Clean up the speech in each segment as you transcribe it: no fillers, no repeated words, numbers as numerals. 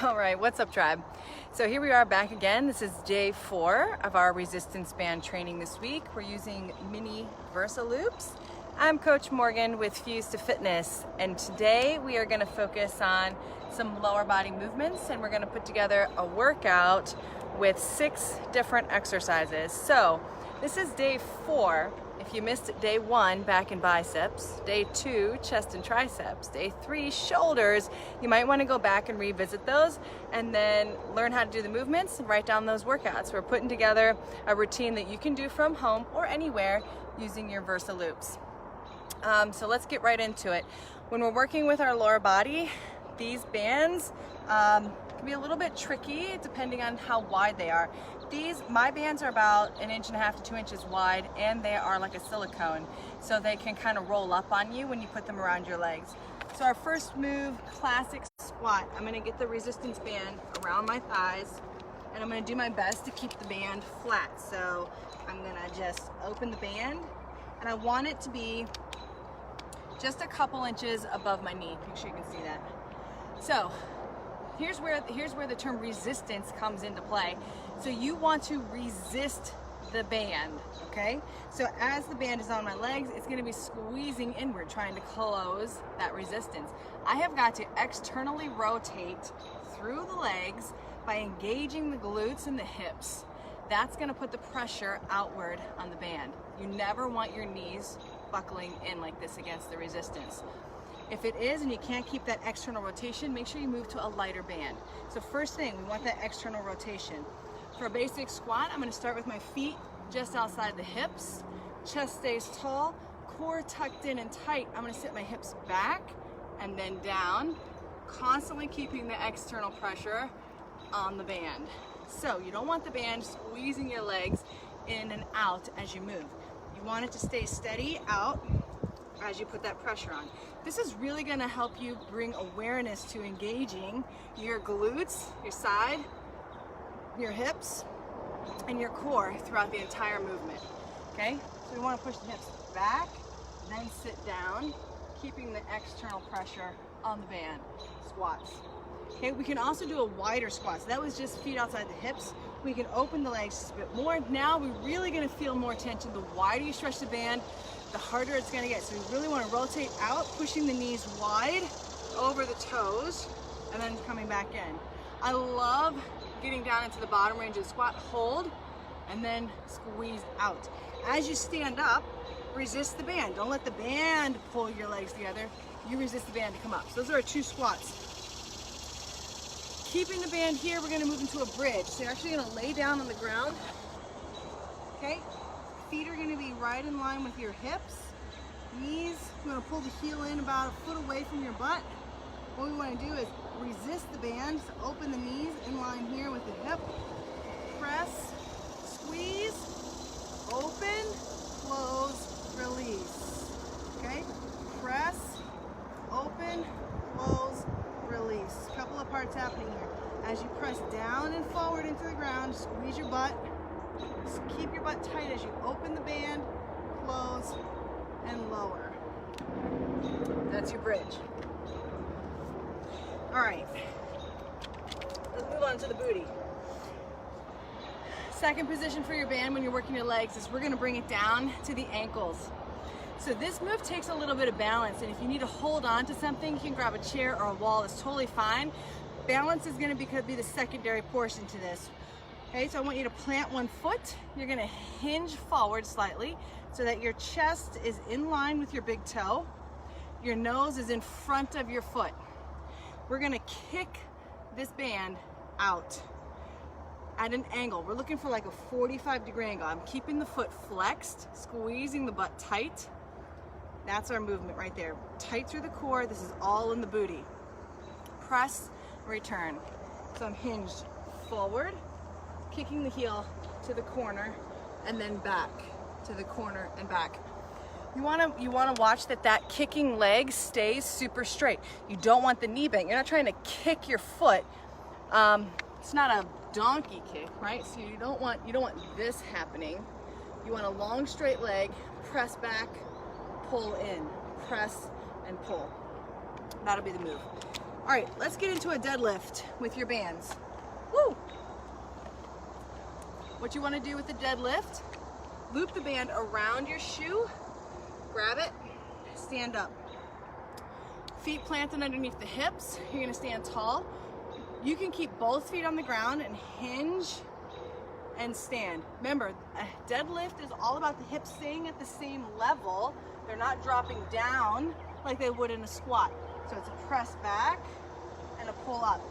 All right, what's up, tribe? So here we are back again. This is day 4 of our resistance band training this week. We're using mini Versa loops. I'm Coach Morgan with Fused2Fitness, and today we are going to focus on some lower body movements, and we're going to put together a workout with 6 different exercises. So this is day 4. If you missed day 1, back and biceps, day 2, chest and triceps, day 3, shoulders, you might want to go back and revisit those and then learn how to do the movements and write down those workouts. We're putting together a routine that you can do from home or anywhere using your Versa loops. So let's get right into it. When we're working with our lower body, these bands can be a little bit tricky depending on how wide they are. My bands are about 1.5 inches to 2 inches wide, and they are like a silicone, so they can kind of roll up on you when you put them around your legs. So our first move, classic squat. I'm going to get the resistance band around my thighs, and I'm going to do my best to keep the band flat. So I'm going to just open the band, and I want it to be just a couple inches above my knee. Make sure you can see that. So here's where the term resistance comes into play. So you want to resist the band, okay? So as the band is on my legs, it's gonna be squeezing inward, trying to close that resistance. I have got to externally rotate through the legs by engaging the glutes and the hips. That's gonna put the pressure outward on the band. You never want your knees buckling in like this against the resistance. If it is and you can't keep that external rotation, make sure you move to a lighter band. So first thing, we want that external rotation. For a basic squat, I'm going to start with my feet just outside the hips. Chest stays tall, core tucked in and tight. I'm going to sit my hips back and then down, constantly keeping the external pressure on the band. So you don't want the band squeezing your legs in and out as you move. You want it to stay steady out as you put that pressure on. This is really going to help you bring awareness to engaging your glutes, your side, your hips, and your core throughout the entire movement. Okay? So we want to push the hips back, then sit down, keeping the external pressure on the band. Squats. Okay, we can also do a wider squat. So that was just feet outside the hips. We can open the legs just a bit more. Now we're really going to feel more tension. The wider you stretch the band, the harder it's going to get. So we really want to rotate out, pushing the knees wide over the toes, and then coming back in. I love getting down into the bottom range of the squat, hold, and then squeeze out. As you stand up, resist the band. Don't let the band pull your legs together. You resist the band to come up. So those are our 2 squats. Keeping the band here, we're going to move into a bridge. So you're actually going to lay down on the ground. Okay? Feet are going to be right in line with your hips. Knees, you want to pull the heel in about a foot away from your butt. What we want to do is resist the band, so open the knees in line here with the hip. Press, squeeze, open, close, release. Okay? Press, open, close, release. A couple of parts happening here. As you press down and forward into the ground, squeeze your butt. Just keep your butt tight as you open the band, close, and lower. That's your bridge. All right, let's move on to the booty. Second position for your band when you're working your legs is we're going to bring it down to the ankles. So this move takes a little bit of balance, and if you need to hold on to something, you can grab a chair or a wall. It's totally fine. Balance is going to be the secondary portion to this. Okay, so I want you to plant one foot. You're going to hinge forward slightly so that your chest is in line with your big toe. Your nose is in front of your foot. We're going to kick this band out at an angle. We're looking for like a 45-degree angle. I'm keeping the foot flexed, squeezing the butt tight. That's our movement right there. Tight through the core. This is all in the booty. Press, return. So I'm hinged forward, kicking the heel to the corner, and then back to the corner and back. You want to watch that kicking leg stays super straight. You don't want the knee bent. You're not trying to kick your foot. It's not a donkey kick, right? So you don't want this happening. You want a long straight leg, press back, pull in, press and pull. That'll be the move. All right, let's get into a deadlift with your bands. Woo! What you want to do with the deadlift, loop the band around your shoe, grab it, stand up. Feet planted underneath the hips, you're going to stand tall. You can keep both feet on the ground and hinge and stand. Remember, a deadlift is all about the hips staying at the same level. They're not dropping down like they would in a squat. So it's a press back and a pull up.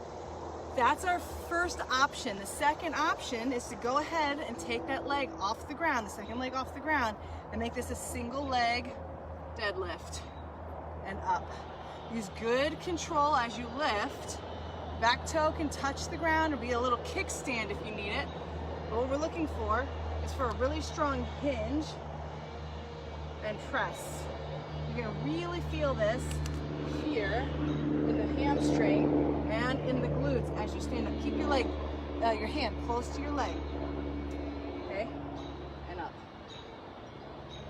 That's our first option. The second option is to go ahead and take that leg off the ground, the second leg off the ground, and make this a single leg deadlift and up. Use good control as you lift. Back toe can touch the ground or be a little kickstand if you need it. But what we're looking for is for a really strong hinge and press. You're gonna really feel this here in the hamstring and in the glutes as you stand up. Keep your leg, your hand close to your leg. Okay, and up.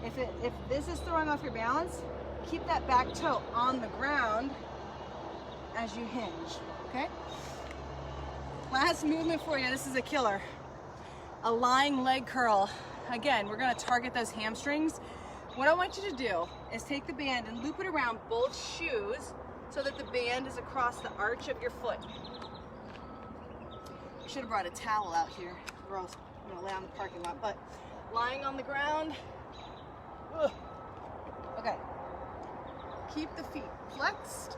If this is throwing off your balance, keep that back toe on the ground as you hinge. Okay. Last movement for you. This is a killer. A lying leg curl. Again, we're going to target those hamstrings. What I want you to do is take the band and loop it around both shoes so that the band is across the arch of your foot. I should have brought a towel out here. Gross. I'm going to lay on the parking lot, but lying on the ground. Ugh. Okay. Keep the feet flexed.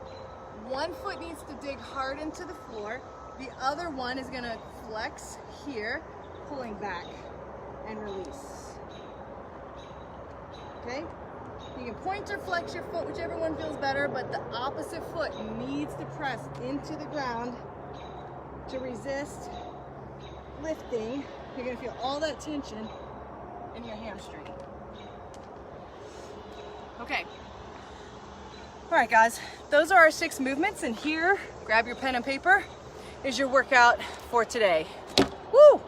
One foot needs to dig hard into the floor. The other one is going to flex here, pulling back and release. Okay? You can point or flex your foot, whichever one feels better, but the opposite foot needs to press into the ground to resist lifting. You're going to feel all that tension in your hamstring. Okay. All right, guys, those are our 6 movements, and here, grab your pen and paper, is your workout for today. Woo!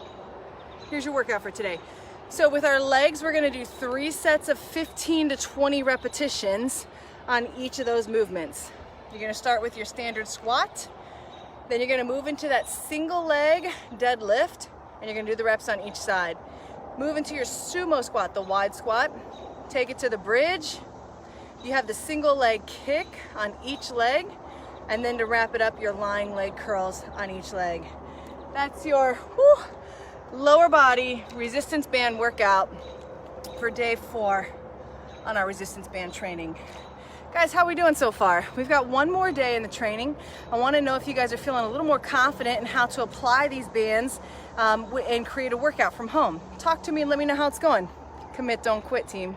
Here's your workout for today. So with our legs, we're gonna do 3 sets of 15 to 20 repetitions on each of those movements. You're gonna start with your standard squat, then you're gonna move into that single leg deadlift, and you're gonna do the reps on each side. Move into your sumo squat, the wide squat, take it to the bridge. You have the single leg kick on each leg, and then to wrap it up, your lying leg curls on each leg. That's your lower body resistance band workout for day 4 on our resistance band training. Guys, how are we doing so far? We've got one more day in the training. I want to know if you guys are feeling a little more confident in how to apply these bands and create a workout from home. Talk to me and let me know how it's going. Commit, don't quit, team.